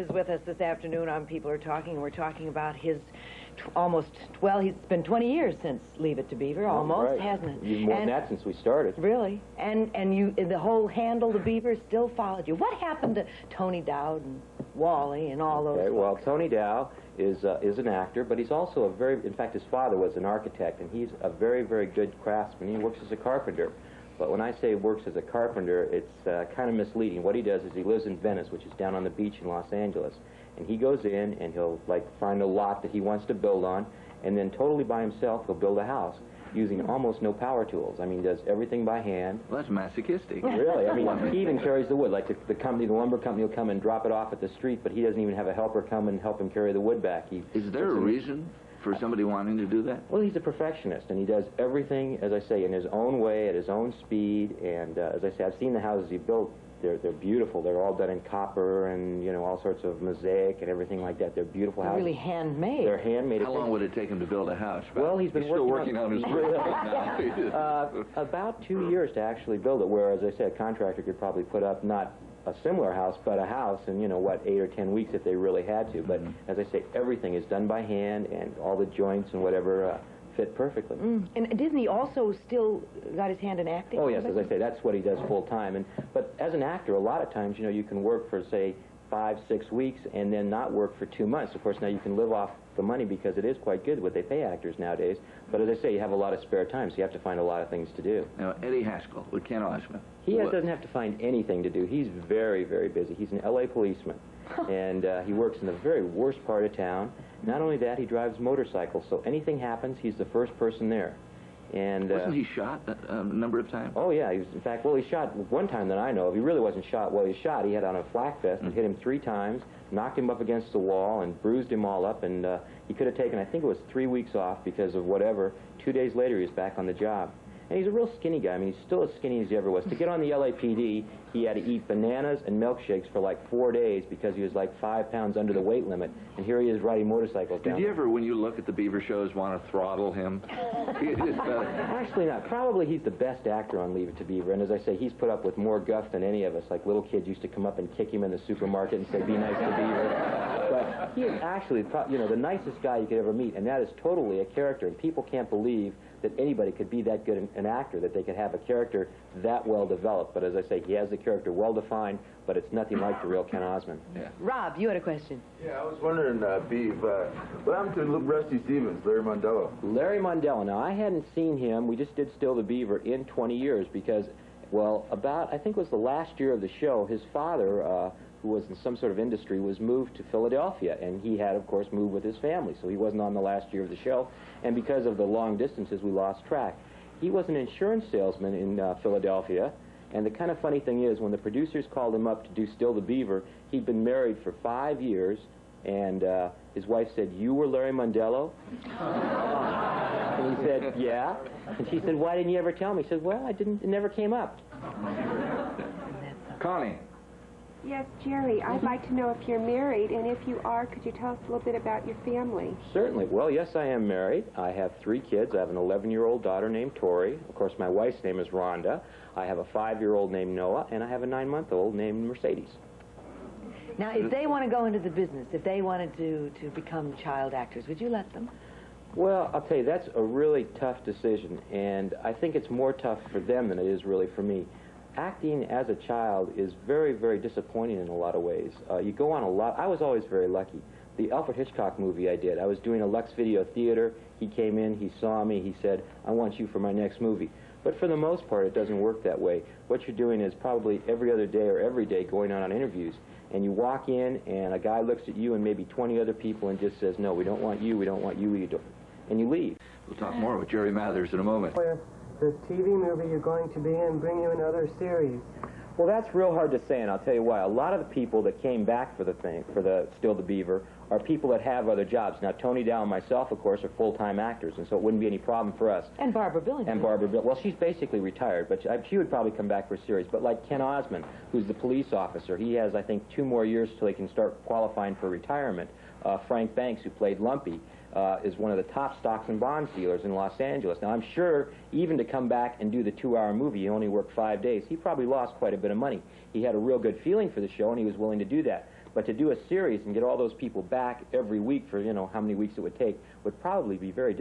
is with us this afternoon on People Are Talking, and we're talking about his he's been 20 years since Leave It to Beaver, almost, right. hasn't it? Even more than that since we started. Really? And the whole handle, the Beaver, still followed you. What happened to Tony Dowd and Wally and all those folks? Well, Tony Dow is an actor, but he's also in fact, his father was an architect, and he's a very, very good craftsman. He works as a carpenter. But when I say works as a carpenter, it's kind of misleading. What he does is he lives in Venice, which is down on the beach in Los Angeles. And he goes in and he'll find a lot that he wants to build on, and then totally by himself he'll build a house using almost no power tools. I mean, does everything by hand. Well, that's masochistic. Really? I mean, he even carries the wood. Like the lumber company will come and drop it off at the street, but he doesn't even have a helper come and help him carry the wood back. Is there a reason for somebody wanting to do that? Well, he's a perfectionist, and he does everything, as I say, in his own way, at his own speed. And as I say, I've seen the houses he built. They're beautiful. They're all done in copper and, you know, all sorts of mosaic and everything like that. They're beautiful houses. Really handmade. They're handmade. How long would it take him to build a house? Well, he's still working on his brick now. About 2 years to actually build it, where, as I said, a contractor could probably put up not a similar house, but a house in, 8 or 10 weeks if they really had to. But as I say, everything is done by hand, and all the joints and whatever fit perfectly. And Disney also still got his hand in acting? Oh, yes, as I say, that's what he does full time. But as an actor, a lot of times, you can work for, say, 5, 6 weeks and then not work for 2 months. Of course, now you can live off the money because it is quite good what they pay actors nowadays. But as I say, you have a lot of spare time, so you have to find a lot of things to do. Now, Eddie Haskell with Ken Osmond. He doesn't have to find anything to do. He's very, very busy. He's an L.A. policeman, and he works in the very worst part of town. Not only that, he drives motorcycles, so anything happens, he's the first person there. And wasn't he shot a number of times? Oh, yeah. He was, in fact, he shot one time that I know of. He really wasn't shot. Well, he was shot. He had on a flak vest and hit him 3 times, knocked him up against the wall, and bruised him all up. And he could have taken, I think it was 3 weeks off because of whatever. 2 days later, he was back on the job. And he's a real skinny guy. I mean, he's still as skinny as he ever was. To get on the LAPD, he had to eat bananas and milkshakes for like 4 days because he was like 5 pounds under the weight limit. And here he is riding motorcycles down. Did you ever, when you look at the Beaver shows, want to throttle him? Actually not. Probably he's the best actor on Leave It to Beaver. And as I say, he's put up with more guff than any of us. Like little kids used to come up and kick him in the supermarket and say, "Be nice to Beaver." But he is actually, the nicest guy you could ever meet. And that is totally a character. And people can't believe that anybody could be that good an actor, that they could have a character that well developed. But as I say, he has the character well defined, but it's nothing like the real Ken Osmond. Yeah. Rob, you had a question. Yeah, I was wondering, Beav, what happened to Rusty Stevens, Larry Mondello? Larry Mondello. Now, I hadn't seen him. We just did Still the Beaver in 20 years because, well, I think it was the last year of the show, his father, who was in some sort of industry, was moved to Philadelphia, and he had, of course, moved with his family, so he wasn't on the last year of the show, and because of the long distances, we lost track. He was an insurance salesman in Philadelphia, and the kind of funny thing is, when the producers called him up to do Still the Beaver, he'd been married for 5 years, and his wife said, "You were Larry Mondello?" And he said, "Yeah." And she said, "Why didn't you ever tell me?" He said, "Well, I didn't, it never came up." Connie. Yes, Jerry, I'd like to know if you're married, and if you are, could you tell us a little bit about your family? Certainly. Well, yes, I am married. I have 3 kids. I have an 11-year-old daughter named Tori. Of course, my wife's name is Rhonda. I have a 5-year-old named Noah, and I have a 9-month-old named Mercedes. Now, if they want to go into the business, if they wanted to become child actors, would you let them? Well, I'll tell you, that's a really tough decision, and I think it's more tough for them than it is really for me. Acting as a child is very, very disappointing in a lot of ways. You go on a lot. I was always very lucky. The Alfred Hitchcock movie I did, I was doing a Lux Video Theater. He came in, he saw me, he said, "I want you for my next movie." But for the most part, it doesn't work that way. What you're doing is probably every other day or every day going on interviews. And you walk in, and a guy looks at you and maybe 20 other people and just says, "No, we don't want you, we don't want you either." And you leave. We'll talk more with Jerry Mathers in a moment. The TV movie you're going to be in bring you another series? Well, that's real hard to say, and I'll tell you why. A lot of the people that came back for the Still the Beaver, are people that have other jobs. Now, Tony Dow and myself, of course, are full-time actors, and so it wouldn't be any problem for us. And Barbara Billington. And Barbara Billington. Well, she's basically retired, but she would probably come back for a series. But like Ken Osmond, who's the police officer, he has, I think, 2 more years till he can start qualifying for retirement. Frank Banks, who played Lumpy, is one of the top stocks and bonds dealers in Los Angeles. Now, I'm sure even to come back and do the 2-hour movie, he only worked 5 days. He probably lost quite a bit of money. He had a real good feeling for the show, and he was willing to do that. But to do a series and get all those people back every week for, you know, how many weeks it would take would probably be very difficult.